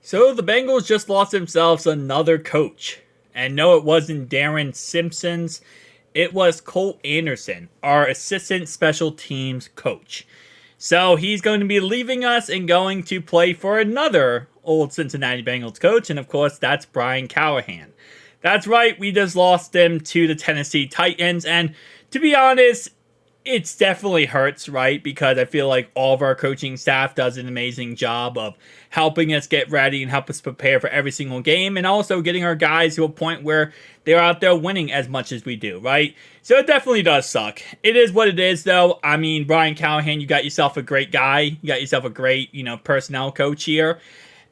So the Bengals just lost themselves another coach. And no, it wasn't Darren Simpson's. It was Colt Anderson, our assistant special teams coach. So he's going to be leaving us and going to play for another old Cincinnati Bengals coach. And of course, that's Brian Callahan. That's right, we just lost him to the Tennessee Titans. And to be honest, it's definitely hurts, right? Because I feel like all of our coaching staff does an amazing job of helping us get ready and help us prepare for every single game, and also getting our guys to a point where they're out there winning as much as we do, right? So it definitely does suck. It is what it is, though. I mean, Brian Callahan, you got yourself a great guy. You got yourself a great, personnel coach here.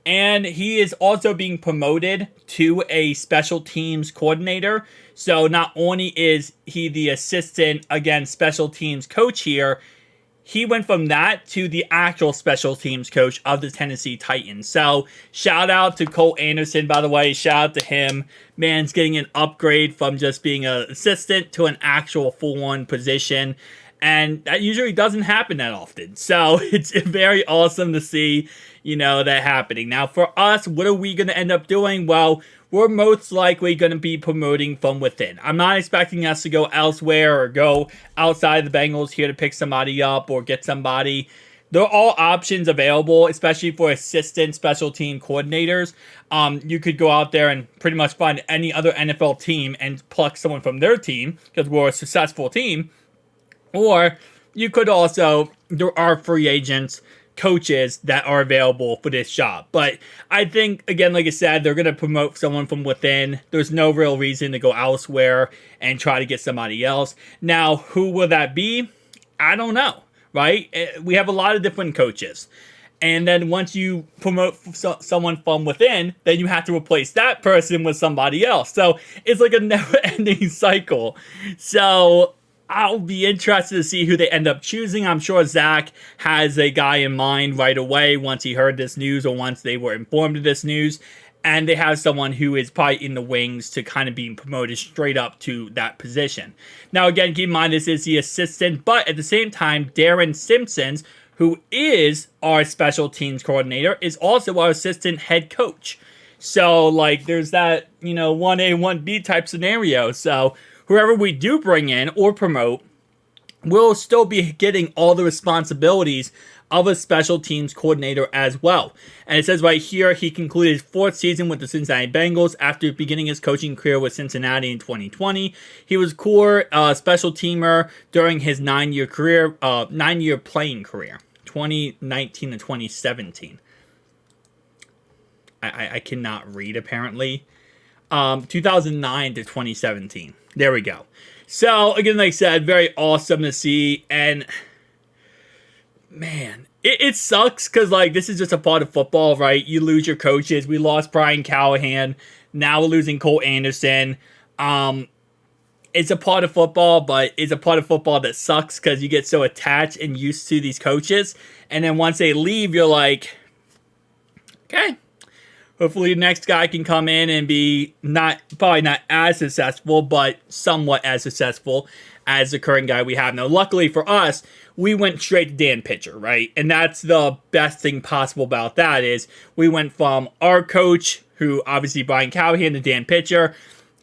And he is also being promoted to a special teams coordinator. So not only is he the assistant, again, special teams coach here, he went from that to the actual special teams coach of the Tennessee Titans. So shout out to Colt Anderson, by the way. Shout out to him. Man's getting an upgrade from just being an assistant to an actual full-on position. And that usually doesn't happen that often. So it's very awesome to see, that happening. Now, for us, what are we going to end up doing? Well, we're most likely going to be promoting from within. I'm not expecting us to go elsewhere or go outside the Bengals here to pick somebody up or get somebody. There are all options available, especially for assistant special team coordinators. You could go out there and pretty much find any other NFL team and pluck someone from their team because we're a successful team. Or you could also, there are free agents, coaches that are available for this job. But I think, again, like I said, they're going to promote someone from within. There's no real reason to go elsewhere and try to get somebody else. Now, who will that be? I don't know, right? We have a lot of different coaches. And then once you promote someone from within, then you have to replace that person with somebody else. So it's like a never-ending cycle. So I'll be interested to see who they end up choosing. I'm sure Zach has a guy in mind right away once he heard this news or once they were informed of this news. And they have someone who is probably in the wings to kind of being promoted straight up to that position. Now, again, keep in mind this is the assistant, but at the same time, Darren Simpsons, who is our special teams coordinator, is also our assistant head coach. So, there's that, 1A, 1B type scenario. So whoever we do bring in or promote will still be getting all the responsibilities of a special teams coordinator as well. And it says right here, he concluded his fourth season with the Cincinnati Bengals after beginning his coaching career with Cincinnati in 2020. He was core special teamer during his 9-year playing career, 2019 to 2017. I cannot read, apparently. 2009 to 2017. There we go. So, again, like I said, very awesome to see. And, man, it sucks because, this is just a part of football, right? You lose your coaches. We lost Brian Callahan. Now we're losing Colt Anderson. It's a part of football, but it's a part of football that sucks because you get so attached and used to these coaches. And then once they leave, you're like, okay. Hopefully the next guy can come in and be probably not as successful, but somewhat as successful as the current guy we have. Now, luckily for us, we went straight to Dan Pitcher, right? And that's the best thing possible about that is we went from our coach, who obviously Brian Callahan, to Dan Pitcher.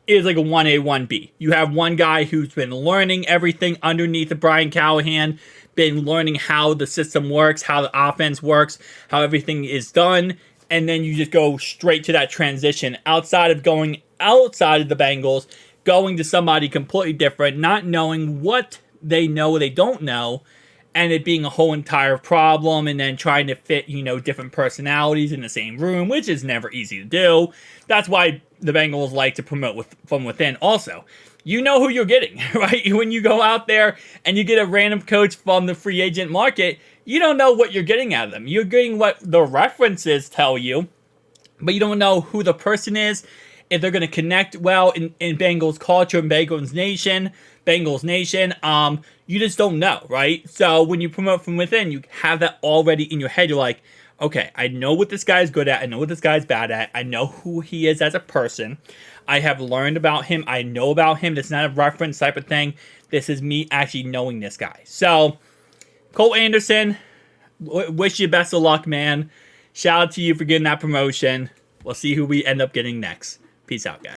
It is like a 1A, 1B. You have one guy who's been learning everything underneath of Brian Callahan, been learning how the system works, how the offense works, how everything is done. And then you just go straight to that transition outside of going outside of the Bengals, going to somebody completely different, not knowing what they know or they don't know, and it being a whole entire problem, and then trying to fit, different personalities in the same room, which is never easy to do. That's why the Bengals like to promote from within also. You know who you're getting, right? When you go out there and you get a random coach from the free agent market, you don't know what you're getting out of them. You're getting what the references tell you, but you don't know who the person is, if they're going to connect well in Bengals culture and Bengals Nation. You just don't know, right? So when you promote from within, you have that already in your head. You're like, okay, I know what this guy's good at. I know what this guy's bad at. I know who he is as a person. I have learned about him. I know about him. It's not a reference type of thing. This is me actually knowing this guy. So, Colt Anderson, wish you best of luck, man. shout out to you for getting that promotion. We'll see who we end up getting next. Peace out, guys.